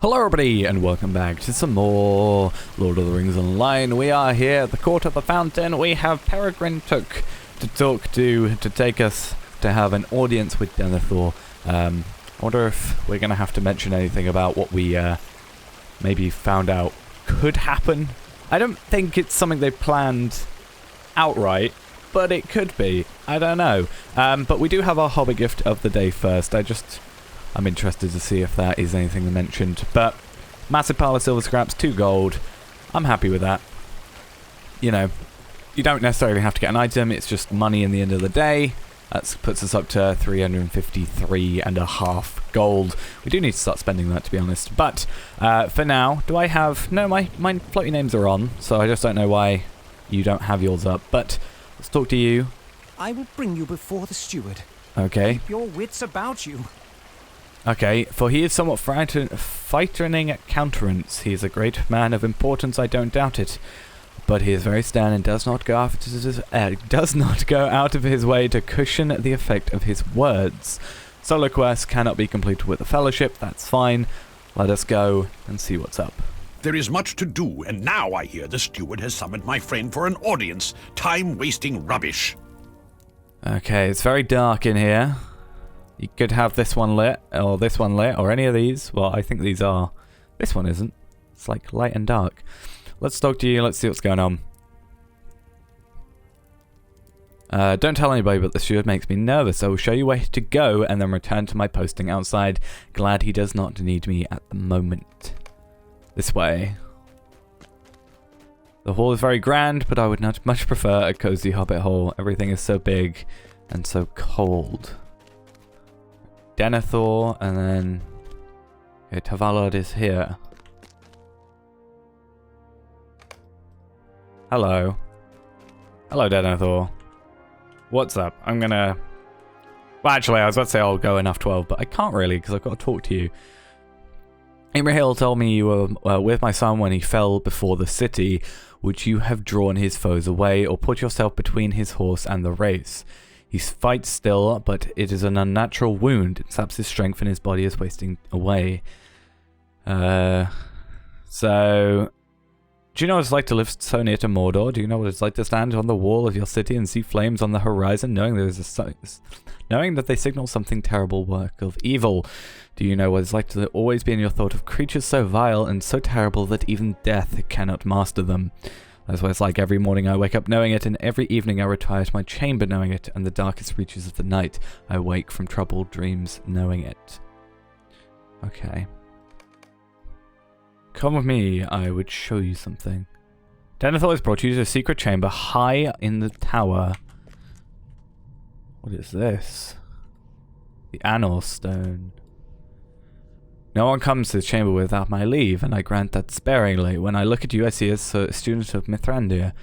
Hello everybody and welcome back to some more Lord of the Rings Online. We are here at the Court of the Fountain. We have Peregrine Took to talk to take us to have an audience with Denethor. I wonder if we're going to have to mention anything about what we maybe found out could happen. I don't think it's something they planned outright, but it could be. I don't know. But we do have our hobby gift of the day first. I'm interested to see if that is anything mentioned. But massive pile of silver scraps, 2 gold. I'm happy with that. You know, you don't necessarily have to get an item. It's just money in the end of the day. That puts us up to 353.5 gold. We do need to start spending that, to be honest. But for now, do I have... No, my floaty names are on, so I just don't know why you don't have yours up. But let's talk to you. I will bring you before the steward. Okay. Keep your wits about you. Okay, for he is somewhat frightening at countenance. He is a great man of importance, I don't doubt it. But he is very stern and does not go out of his way to cushion the effect of his words. Solo quests cannot be completed with the Fellowship, that's fine. Let us go and see what's up. There is much to do, and now I hear the steward has summoned my friend for an audience. Time-wasting rubbish. Okay, it's very dark in here. You could have this one lit, or this one lit, or any of these. Well, I think these are. This one isn't. It's like light and dark. Let's talk to you. Let's see what's going on. Don't tell anybody, but the steward makes me nervous. I will show you where to go and then return to my posting outside. Glad he does not need me at the moment. This way. The hall is very grand, but I would not much prefer a cozy hobbit hole. Everything is so big and so cold. Denethor, and then... Okay, Tavalard is here. Hello. Hello, Denethor. What's up? I'm gonna... Well, actually, I was about to say I'll go enough 12, but I can't really, because I've got to talk to you. Imrahil told me you were with my son when he fell before the city. Would you have drawn his foes away, or put yourself between his horse and the race? He fights still, but it is an unnatural wound. It saps his strength and his body is wasting away. So... Do you know what it's like to live so near to Mordor? Do you know what it's like to stand on the wall of your city and see flames on the horizon, knowing that they signal something terrible work of evil? Do you know what it's like to always be in your thought of creatures so vile and so terrible that even death cannot master them? That's what it's like every morning I wake up knowing it, and every evening I retire to my chamber knowing it, and the darkest reaches of the night I wake from troubled dreams knowing it. Okay. Come with me, I would show you something. Denethor has brought you to a secret chamber high in the tower. What is this? The Annals Stone. No one comes to this chamber without my leave, and I grant that sparingly. When I look at you, I see a student of Mithrandir.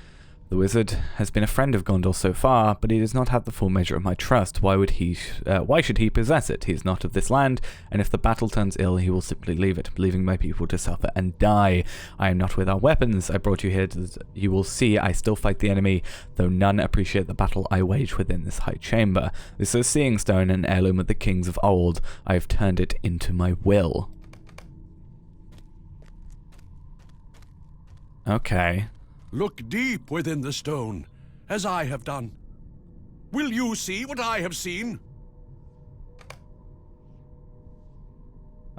The wizard has been a friend of Gondor so far, but he does not have the full measure of my trust. Why should he possess it? He is not of this land, and if the battle turns ill, he will simply leave it, leaving my people to suffer and die. I am not without weapons. I brought you here you will see I still fight the enemy, though none appreciate the battle I wage within this high chamber. This is a seeing stone, an heirloom of the kings of old. I have turned it into my will. Okay. Look deep within the stone, as I have done. Will you see what I have seen?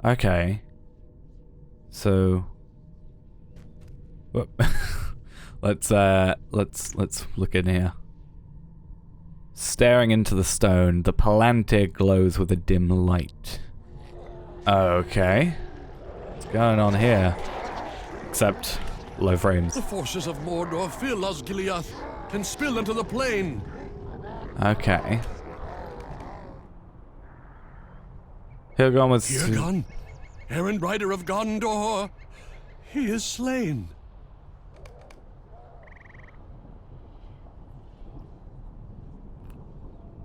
Okay. So... let's look in here. Staring into the stone, the palantir glows with a dim light. Okay. What's going on here? Except... low frames. The forces of Mordor fill Osgiliath and spill into the plain. Okay. Hilgon was... Hirgon, errand rider of Gondor. He is slain.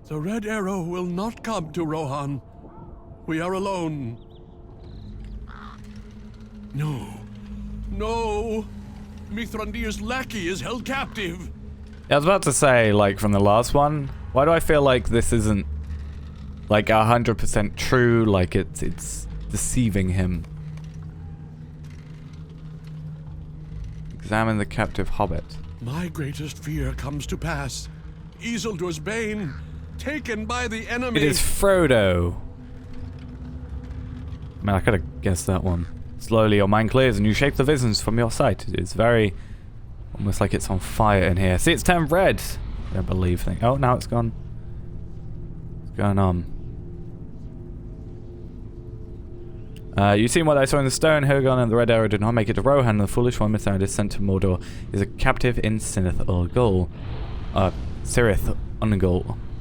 The Red Arrow will not come to Rohan. We are alone. No. No! Mithrandir's lackey is held captive. Yeah, I was about to say, like, from the last one, why do I feel like this isn't like 100% true, like it's deceiving him. Examine the captive hobbit. My greatest fear comes to pass. Isildur's bane, taken by the enemy. It is Frodo. Man, I could have guessed that one. Slowly your mind clears and you shape the visions from your sight. It is very... almost like it's on fire in here. See, it's turned red. I don't believe things. Oh, now it's gone. What's going on? You've seen what I saw in the stone. Hirgon and the Red Arrow did not make it to Rohan. The foolish one Mithrandir is sent to Mordor. Is a captive in Cirith Ungol.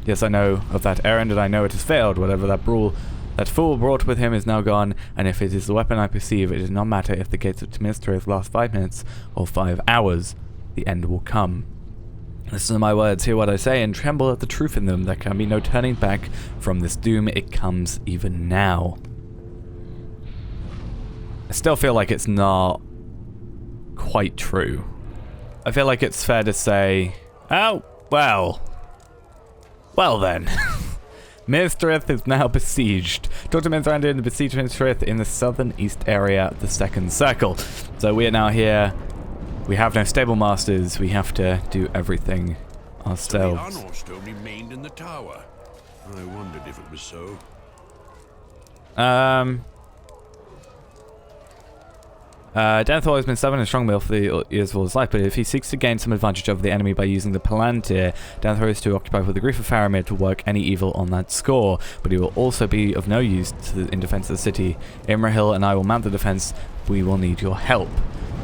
Yes, I know of that errand, and I know it has failed. Whatever that fool brought with him is now gone, and if it is the weapon I perceive, it does not matter if the gates of Minas Tirith last 5 minutes or 5 hours. The end will come. Listen to my words, hear what I say, and tremble at the truth in them. There can be no turning back from this doom. It comes even now. I still feel like it's not quite true. I feel like it's fair to say, oh, well then. Minas Tirith is now besieged. Dr. Mithrandir and the besieged Minas Tirith in the southern east area of the second circle. So we are now here. We have no stable masters. We have to do everything ourselves. The Annals Stone remained in the tower. I wondered if it was so. Denethor has been stubborn and strong-willed for the years of all his life, but if he seeks to gain some advantage over the enemy by using the Palantir, Denethor is too occupied with the grief of Faramir to work any evil on that score, but he will also be of no use in defense of the city. Imrahil and I will mount the defense. We will need your help.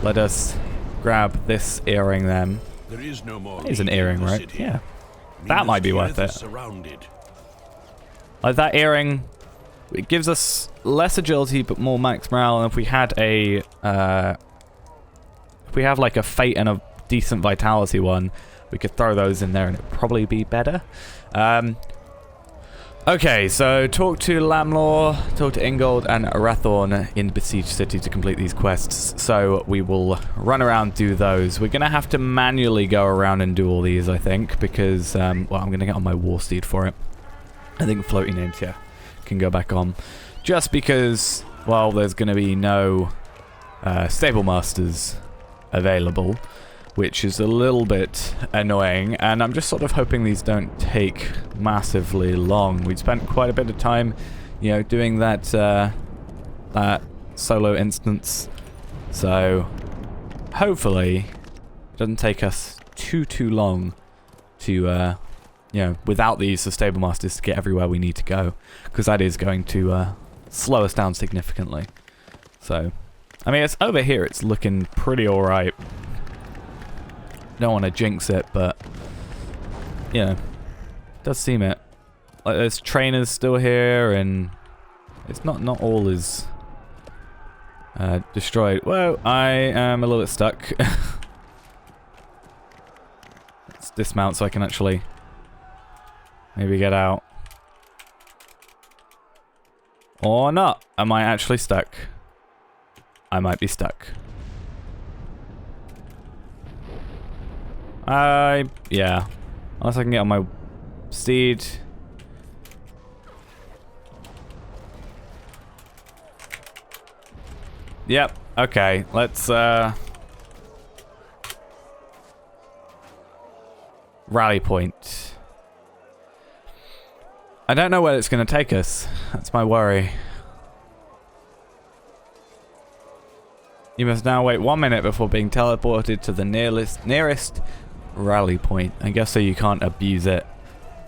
Let us grab this earring then. There is no more. It's an earring, right? City. Yeah. That might be worth it. Surrounded. Like that earring, it gives us less agility but more max morale, and if we had a like a fate and a decent vitality one, we could throw those in there and it'd probably be better. Okay, so talk to Lamlor, talk to Ingold and Arathorn in Besieged City to complete these quests. So we will run around, do those. We're gonna have to manually go around and do all these, I think, because well, I'm gonna get on my war steed for it. I think floating names here can go back on, just because, well, there's going to be no stable masters available, which is a little bit annoying, and I'm just sort of hoping these don't take massively long. We spent quite a bit of time, you know, doing that that solo instance, so hopefully it doesn't take us too long to you know, without the use of stable masters to get everywhere we need to go, because that is going to slow us down significantly. So, I mean, it's over here, it's looking pretty alright. Don't want to jinx it, but, you know, does seem it. Like, there's trainers still here, and it's not all is destroyed. Whoa, I am a little bit stuck. Let's dismount so I can actually maybe get out. Or not. Am I actually stuck? I might be stuck. Yeah. Unless I can get on my steed. Yep. Okay. Let's, rally point. I don't know where it's going to take us. That's my worry. You must now wait 1 minute before being teleported to the nearest rally point. I guess so you can't abuse it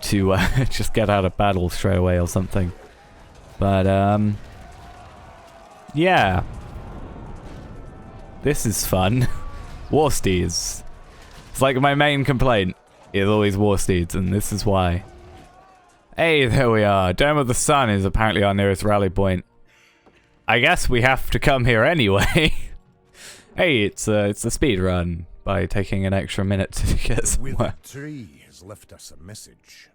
to just get out of battle straight away or something. But, yeah. This is fun. War steeds. It's like my main complaint is always war steeds, and this is why. Hey, there we are. Dome of the Sun is apparently our nearest rally point. I guess we have to come here anyway. Hey, it's a speed run by taking an extra minute to get somewhere. The tree has left us a message.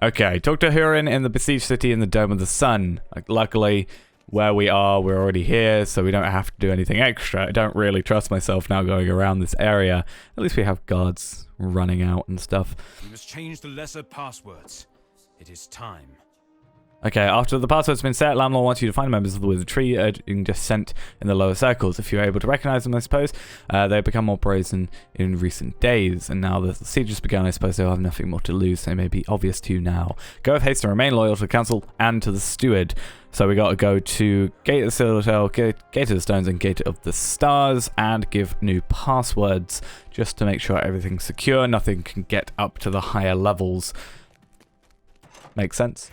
Okay, talk to Hurin in the besieged city in the Dome of the Sun. Like, luckily, where we are, we're already here, so we don't have to do anything extra. I don't really trust myself now going around this area. At least we have guards running out and stuff. We must change the lesser passwords. It is time. Okay, after the password's been set, Landlord wants you to find members of the Wizard Tree, urging descent in the lower circles. If you're able to recognize them, I suppose, they become more brazen in recent days. And now that the siege has begun, I suppose they'll have nothing more to lose. They may be obvious to you now. Go with haste and remain loyal to the Council and to the Steward. So we got to go to Gate of the Citadel, Gate of the Stones, and Gate of the Stars, and give new passwords just to make sure everything's secure. Nothing can get up to the higher levels. Makes sense.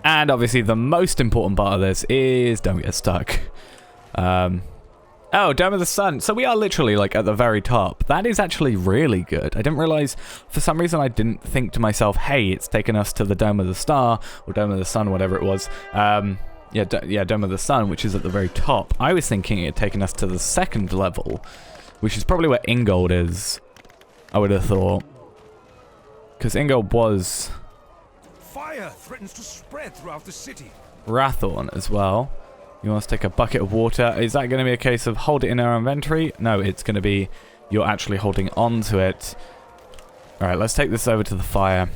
And obviously the most important part of this is don't get stuck. Oh, Dome of the Sun. So we are literally like at the very top. That is actually really good. I didn't realize, for some reason I didn't think to myself, hey, it's taken us to the Dome of the Star, or Dome of the Sun, whatever it was. Yeah, Dome of the Sun, which is at the very top. I was thinking it had taken us to the second level, which is probably where Ingold is, I would have thought. Because Ingold was... Fire threatens to spread throughout the city. Rathorn as well. You want to take a bucket of water. Is that going to be a case of hold it in our inventory? No, it's going to be you're actually holding on to it. Alright, let's take this over to the fire.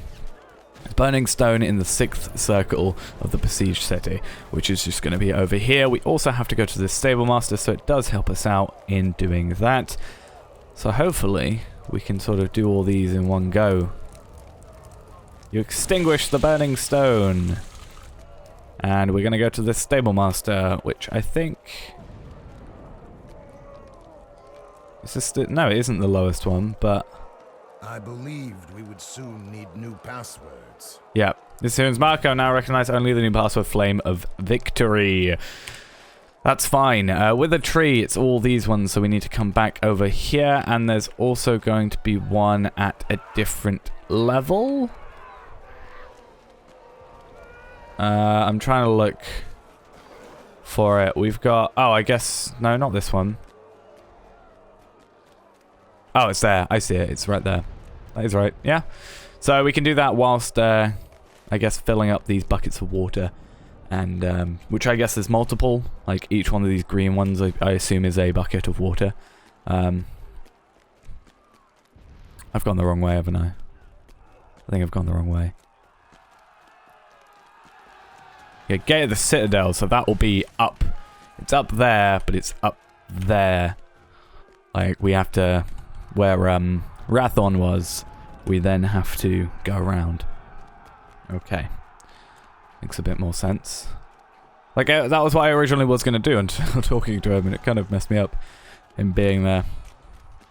Burning stone in the 6th circle of the besieged city, which is just going to be over here. We also have to go to this stable master, so it does help us out in doing that. So hopefully we can sort of do all these in one go. You extinguish the burning stone. And we're going to go to this stable master, which I think... Is this no, it isn't the lowest one, but... I believed we would soon need new passwords. Yeah. This tune's Marco now recognize only the new password, Flame of Victory. That's fine. With a tree, it's all these ones, so we need to come back over here, and there's also going to be one at a different level. I'm trying to look for it. We've got... Oh, I guess... No, not this one. Oh, it's there. I see it. It's right there. That is right. Yeah. So we can do that whilst, I guess, filling up these buckets of water. And, which I guess is multiple. Like, each one of these green ones, I assume, is a bucket of water. I've gone the wrong way, haven't I? I think I've gone the wrong way. Yeah, Gate of the Citadel, so that will be up. It's up there, but it's up there. Like, we have to... Where Rathorn was, we then have to go around. Okay. Makes a bit more sense. Like, that was what I originally was going to do until talking to him, and it kind of messed me up. Him being there.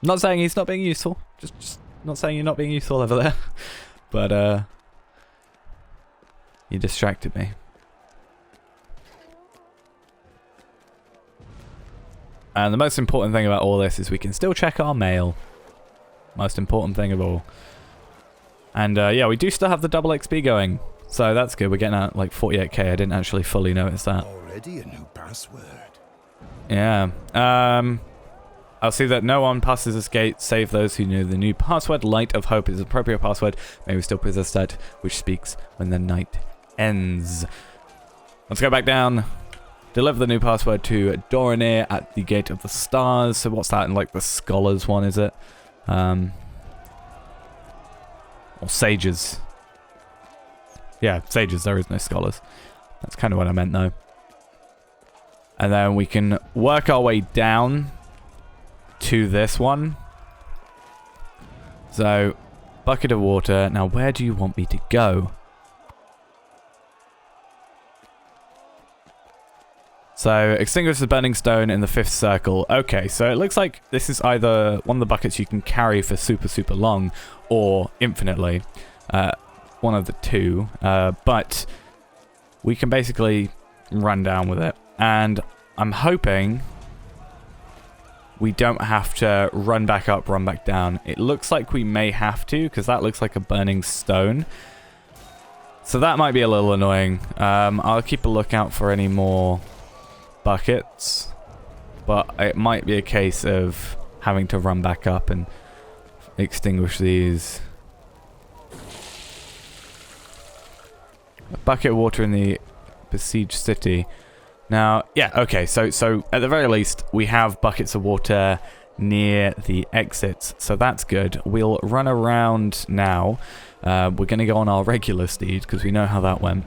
Not saying he's not being useful. Just not saying you're not being useful over there. But, you distracted me. And the most important thing about all this is we can still check our mail. Most important thing of all. And yeah, we do still have the double XP going. So that's good. We're getting at like 48k. I didn't actually fully notice that. Already a new password. Yeah. I'll see that no one passes this gate save those who know the new password. Light of Hope is the appropriate password. May we still possess that which speaks when the night ends. Let's go back down. Deliver the new password to Doranir at the Gate of the Stars. So what's that in like the Scholars one, is it? Or Sages. Yeah, Sages, there is no Scholars. That's kind of what I meant though. And then we can work our way down to this one. So, bucket of water. Now where do you want me to go? So, extinguish the burning stone in the 5th circle. Okay, so it looks like this is either one of the buckets you can carry for super, super long, or infinitely. One of the two. But we can basically run down with it. And I'm hoping we don't have to run back up, run back down. It looks like we may have to, because that looks like a burning stone. So that might be a little annoying. I'll keep a lookout for any more buckets, but it might be a case of having to run back up and extinguish these. A bucket of water in the besieged city. Now, yeah, okay, so at the very least, we have buckets of water near the exits, so that's good. We'll run around now. We're going to go on our regular steed, because we know how that went.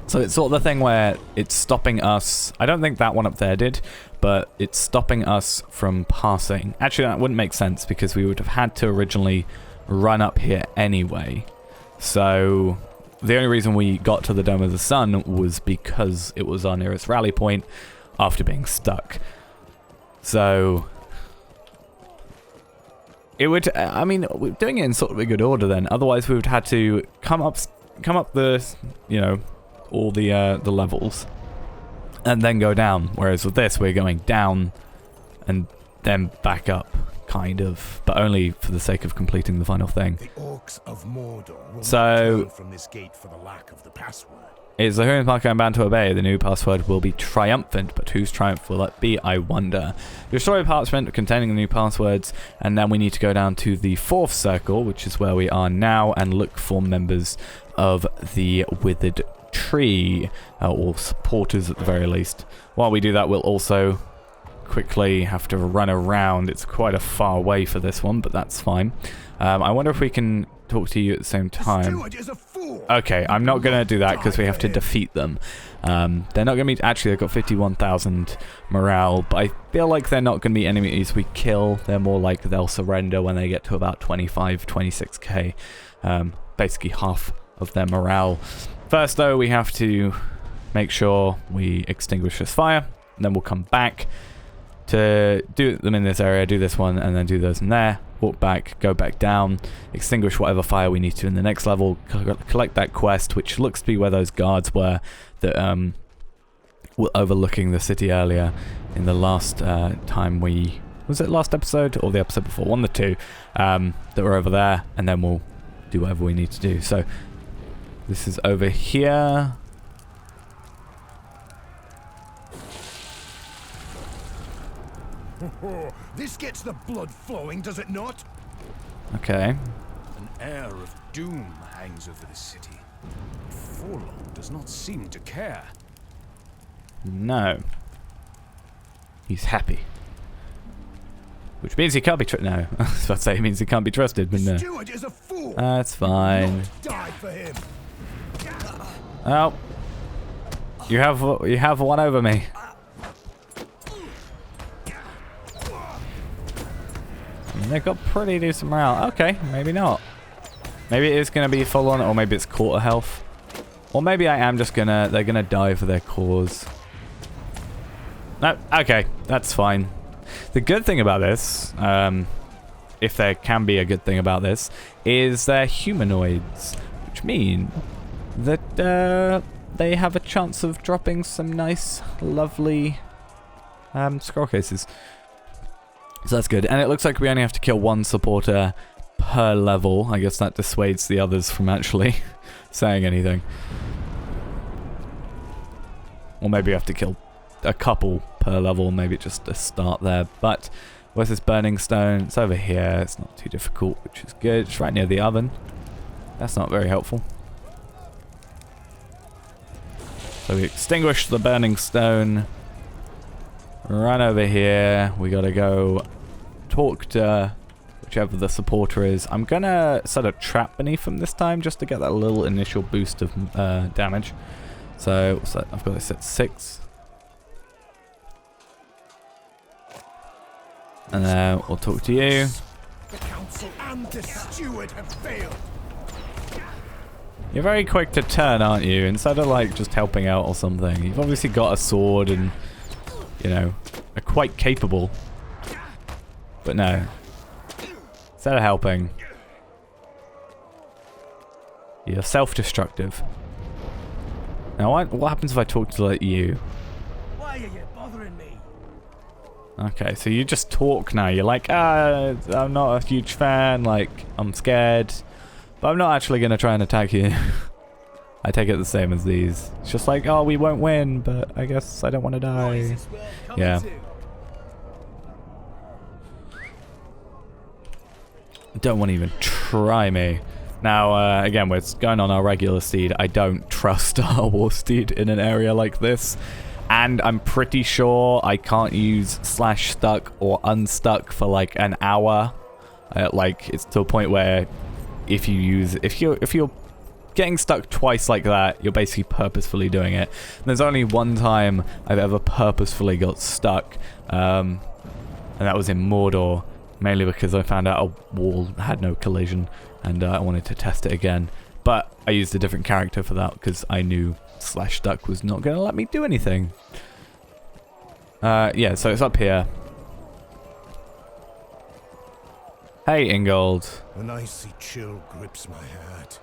So it's sort of the thing where it's stopping us. I don't think that one up there did, but it's stopping us from passing. Actually, that wouldn't make sense because we would have had to originally run up here anyway. So the only reason we got to the Dome of the Sun was because it was our nearest rally point after being stuck. So it would, I mean, we're doing it in sort of a good order then. Otherwise we would have had to come up the, you know, all the levels and then go down. Whereas with this, we're going down and then back up, kind of, but only for the sake of completing the final thing. The orcs of Mordor will So not turn from this gate for the lack of the password. Is the Who is Marco bound to obey? The new password will be triumphant, but whose triumph will it be, I wonder? Destroy a parchment containing the new passwords, and then we need to go down to the 4th circle, which is where we are now, and look for members of the Withered Tree, or supporters at the very least. While we do that, we'll also quickly have to run around. It's quite a far way for this one, but that's fine. I wonder if we can talk to you at the same time. Okay, I'm not going to do that because we have to defeat them. They're not going to be... Actually, they've got 51,000 morale, but I feel like they're not going to be enemies we kill. They're more like they'll surrender when they get to about 25, 26k. Basically half of their morale. First, though, we have to make sure we extinguish this fire, and then we'll come back to do them in this area, do this one, and then do those in there. Walk back, go back down, extinguish whatever fire we need to in the next level, collect that quest, which looks to be where those guards were that were overlooking the city earlier in the last time we... Was it last episode or the episode before? One of the two that were over there, and then we'll do whatever we need to do. So this is over here. This gets the blood flowing, does it not? Okay. An air of doom hangs over the city. Forlorn does not seem to care. No. He's happy. Which means he can't be trusted. No, I was about to say it means he can't be trusted, but no. Steward is a fool. That's fine. Die for him. Oh. You have one over me. They've got pretty decent morale. Okay, maybe not. Maybe it is going to be full on, or maybe it's quarter health. Or maybe I am just gonna... They're gonna die for their cause. No, okay, that's fine. The good thing about this, if there can be a good thing about this, is they're humanoids, which mean that they have a chance of dropping some nice, lovely scroll cases. So that's good. And it looks like we only have to kill one supporter per level. I guess that dissuades the others from actually saying anything. Or maybe we have to kill a couple per level, maybe just to start there. But where's this burning stone? It's over here. It's not too difficult, which is good. It's right near the oven. That's not very helpful. So we extinguish the burning stone. Run over here. We gotta go talk to whichever the supporter is. I'm gonna set a trap beneath them this time just to get that little initial boost of damage. So I've got this at 6. And then we'll talk to you. The council and the steward have failed. You're very quick to turn, aren't you? Instead of like just helping out or something. You've obviously got a sword and, you know, are quite capable. But no. Instead of helping, you're self-destructive. Now, what happens if I talk to like you? Why are you bothering me? Okay, so you just talk now. You're like, I'm not a huge fan. Like, I'm scared, but I'm not actually gonna try and attack you. I take it the same as these. It's just like, oh, we won't win, but I guess I don't want to die. Yeah. Don't want to even try me. Now, again, we're going on our regular steed. I don't trust our war steed in an area like this. And I'm pretty sure I can't use /stuck or unstuck for like an hour. Like, it's to a point where if you're getting stuck twice like that, you're basically purposefully doing it. And there's only one time I've ever purposefully got stuck, and that was in Mordor, mainly because I found out a wall had no collision, and I wanted to test it again. But I used a different character for that, because I knew /duck was not going to let me do anything. Yeah, so it's up here. Hey, Ingold. An icy chill grips my heart.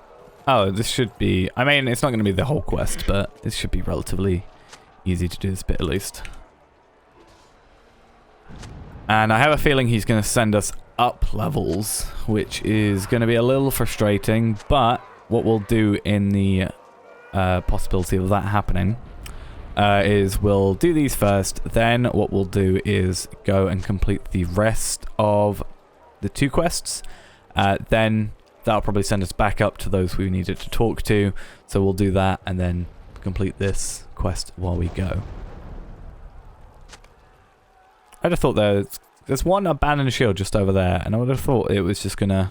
Oh, this should be... I mean, it's not going to be the whole quest, but it should be relatively easy to do this bit at least. And I have a feeling he's going to send us up levels, which is going to be a little frustrating, but what we'll do in the possibility of that happening is we'll do these first, then what we'll do is go and complete the rest of the 2 quests, then that'll probably send us back up to those we needed to talk to, so we'll do that and then complete this quest while we go. I'd have thought there's one abandoned shield just over there, and I would have thought it was just gonna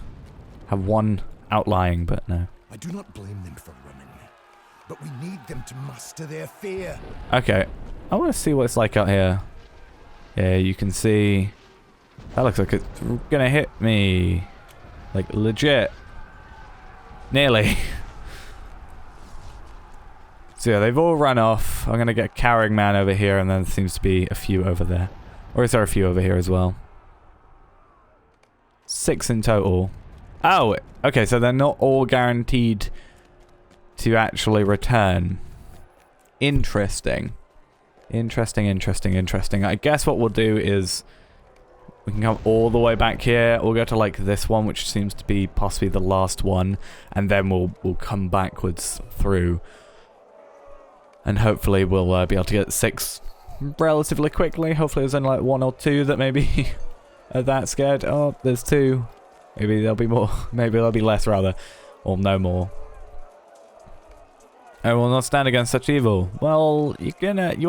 have one outlying, but no. I do not blame them for running, but we need them to master their fear. Okay, I want to see what it's like out here. Yeah, you can see... That looks like it's gonna hit me. Like, legit. Nearly. So yeah, they've all run off. I'm gonna get a carrying man over here, and then there seems to be a few over there. Or is there a few over here as well? 6 in total. Oh, okay, so they're not all guaranteed to actually return. Interesting. Interesting. I guess what we'll do is we can come all the way back here. We'll go to like this one, which seems to be possibly the last one, and then we'll come backwards through. And hopefully we'll be able to get 6 relatively quickly. Hopefully there's only like 1 or 2 that maybe are that scared. Oh, there's 2. Maybe there'll be more. Maybe there'll be less, rather. Or no more. I will not stand against such evil. Well, you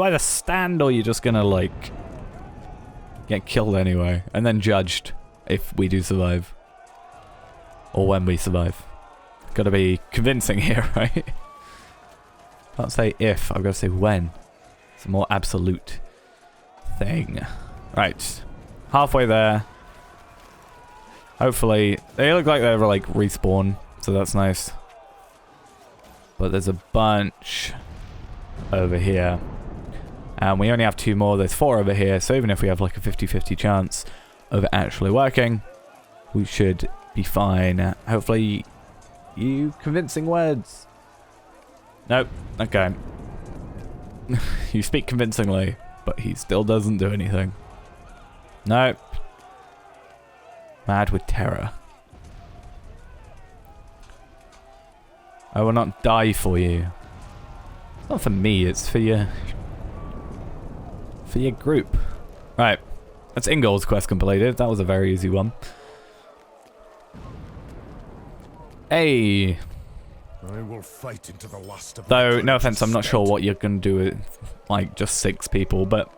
either stand or you're just gonna, like, get killed anyway. And then judged if we do survive. Or when we survive. Gotta be convincing here, right? Can't say if, I've got to say when. It's a more absolute thing. Right. Halfway there. Hopefully, they look like they're like respawn, so that's nice. But there's a bunch over here. And we only have 2 more, there's 4 over here, so even if we have like a 50-50 chance of it actually working, we should be fine. Hopefully, you convincing words. Nope, okay. You speak convincingly, but he still doesn't do anything. Nope. Mad with terror. I will not die for you. It's not for me, it's for your group. Right. That's Ingold's quest completed. That was a very easy one. Hey. I will fight into the last of Though, no offense, I'm not sure what you're gonna do with like just 6 people, but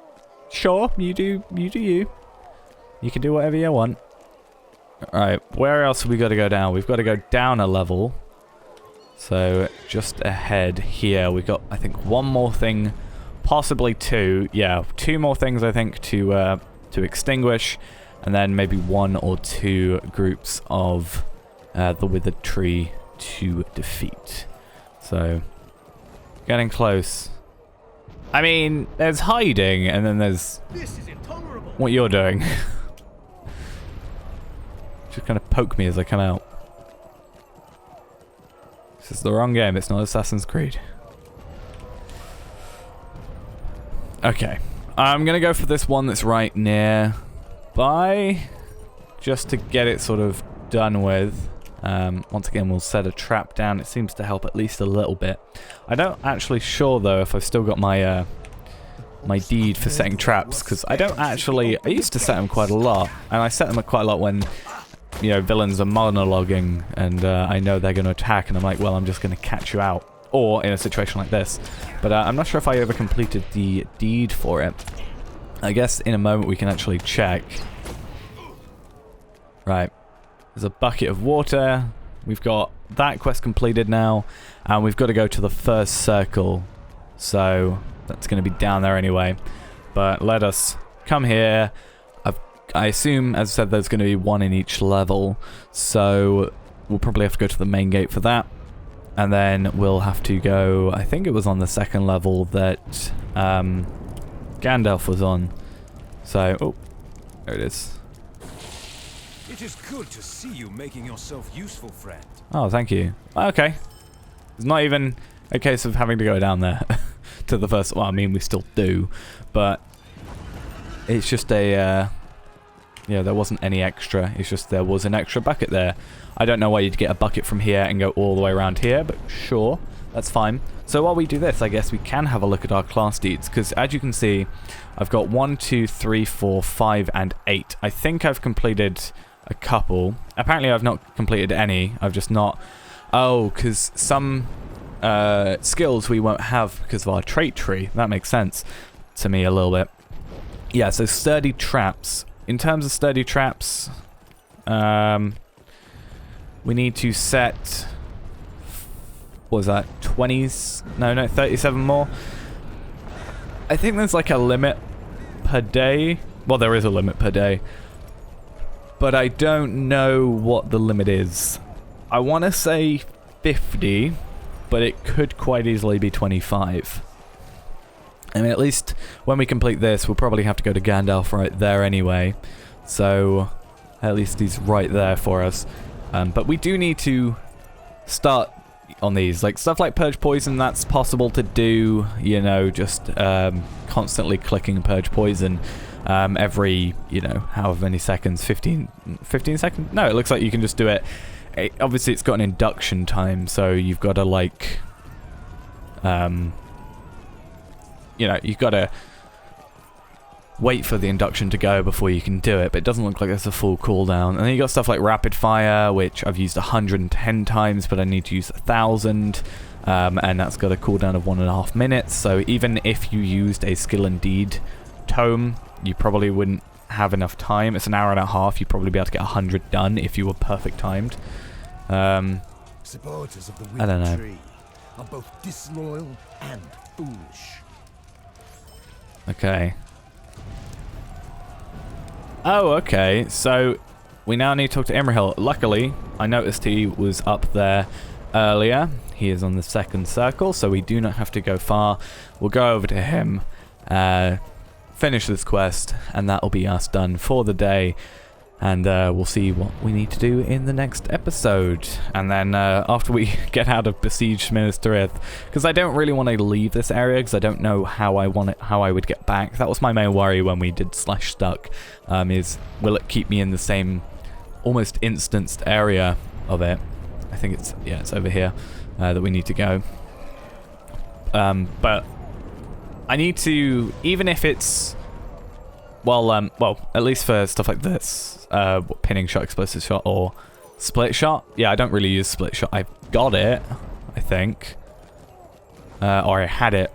sure, you do you. You can do whatever you want. Alright, where else have we got to go down? We've got to go down a level. So, just ahead here, we've got, I think, 1 more thing, possibly 2. Yeah, 2 more things, I think, to extinguish, and then maybe 1 or 2 groups of the withered tree to defeat. So, getting close. I mean, there's hiding, and then there's what you're doing. Just kind of poke me as I come out. This is the wrong game. It's not Assassin's Creed. Okay. I'm going to go for this one that's right nearby. Just to get it sort of done with. Once again, we'll set a trap down. It seems to help at least a little bit. I don't actually sure, though, if I've still got my my deed for setting traps. Because I don't actually... I used to set them quite a lot. And I set them quite a lot when... you know, villains are monologuing and I know they're going to attack and I'm like, well, I'm just going to catch you out. Or in a situation like this. But I'm not sure if I ever completed the deed for it. I guess in a moment we can actually check. Right. There's a bucket of water. we've got that quest completed now, and we've got to go to the first circle. So that's going to be down there anyway. But let us come here. I assume, as I said, there's going to be one in each level. So we'll probably have to go to the main gate for that. And then we'll have to go, I think it was on the second level that Gandalf was on. So, oh, there it is. It is good to see you making yourself useful, friend. Oh, thank you. Okay. It's not even a case of having to go down there to the first... Well, I mean, we still do. But it's just a... yeah, there wasn't any extra. It's just there was an extra bucket there. I don't know why you'd get a bucket from here and go all the way around here, but sure, that's fine. So while we do this, I guess we can have a look at our class deeds, because as you can see, I've got 1, 2, 3, 4, 5, and 8. I think I've completed a couple. Apparently I've not completed any. I've just not... Oh, because some skills we won't have because of our trait tree. That makes sense to me a little bit. Yeah, so sturdy traps. In terms of sturdy traps, we need to set... What was that? 20s? No, 37 more. I think there's like a limit per day. Well, there is a limit per day. But I don't know what the limit is. I want to say 50, but it could quite easily be 25. I mean, at least when we complete this, we'll probably have to go to Gandalf right there anyway. So, at least he's right there for us. But we do need to start on these. Like, stuff like Purge Poison, that's possible to do, you know, just constantly clicking Purge Poison every, you know, however many seconds, 15 seconds? No, it looks like you can just do it. Obviously, it's got an induction time, so you've got to, like, you know, you've got to wait for the induction to go before you can do it, but it doesn't look like there's a full cooldown. And then you got stuff like Rapid Fire, which I've used 110 times, but I need to use 1,000, and that's got a cooldown of 1.5 minutes, so even if you used a Skill and Deed tome, you probably wouldn't have enough time. It's an hour and a half, you'd probably be able to get 100 done if you were perfect timed. Supporters of the I don't know. Withered Tree are both disloyal and foolish. Okay. Oh, okay. So we now need to talk to Imrahil. Luckily, I noticed he was up there earlier. He is on the second circle, so we do not have to go far. We'll go over to him, finish this quest, and that will be us done for the day. And we'll see what we need to do in the next episode. And then after we get out of Besieged Minas Tirith, because I don't really want to leave this area, because I don't know how I would get back. That was my main worry when we did /stuck, is will it keep me in the same almost instanced area of it? I think it's, yeah, it's over here that we need to go. But I need to, even if it's, well, at least for stuff like this, pinning shot, explosive shot, or split shot. Yeah, I don't really use split shot. I've got it, I think, or I had it.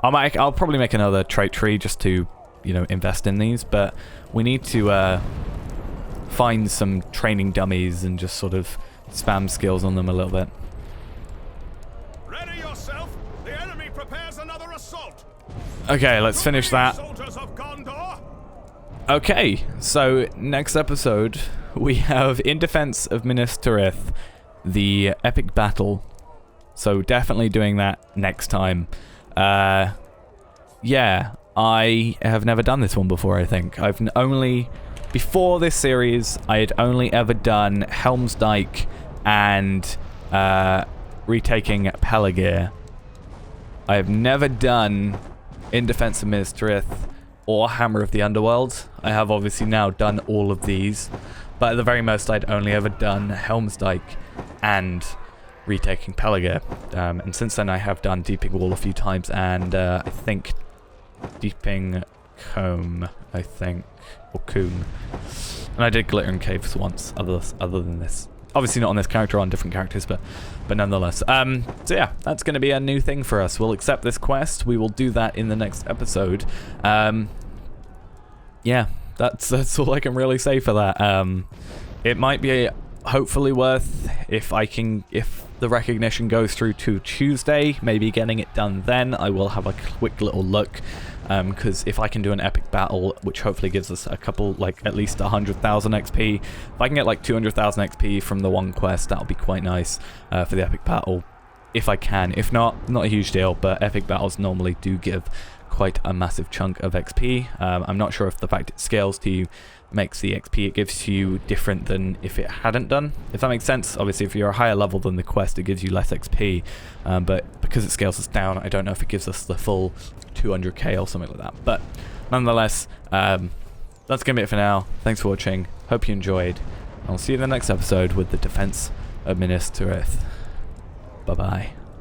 I'll probably make another trait tree just to, you know, invest in these. But we need to find some training dummies and just sort of spam skills on them a little bit. Ready yourself. The enemy prepares another assault. Okay, let's finish that. Soldiers of Gondor. Okay, so next episode we have In Defense of Minas Tirith, the epic battle. So definitely doing that next time. Yeah, I have never done this one before, I think. I've only, before this series, I had only ever done Helm's Dyke and retaking Pelargir. I have never done In Defense of Minas Tirith or Hammer of the Underworld. I have obviously now done all of these, but at the very most I'd only ever done Helm's Dyke and retaking Pelargir. And since then I have done Deeping Wall a few times, and I think Deeping Combe, I think, or Coombe. And I did Glittering Caves once, other than this. Obviously not on this character, on different characters, but nonetheless. So yeah, that's going to be a new thing for us. We'll accept this quest. We will do that in the next episode. Yeah, that's all I can really say for that. It might be hopefully worth, if the recognition goes through to Tuesday, maybe getting it done then. I will have a quick little look, because if I can do an epic battle, which hopefully gives us a couple, like at least 100,000 XP, if I can get like 200,000 XP from the one quest, that'll be quite nice for the epic battle, if I can. If not, not a huge deal, but epic battles normally do give quite a massive chunk of XP. I'm not sure if the fact it scales to you makes the XP it gives you different than if it hadn't done, if that makes sense. Obviously, if you're a higher level than the quest, it gives you less XP, but because it scales us down, I don't know if it gives us the full 200k or something like that. But nonetheless, that's gonna be it for now. Thanks for watching, hope you enjoyed. I'll see you in the next episode with the defense of Minas Tirith. Bye bye.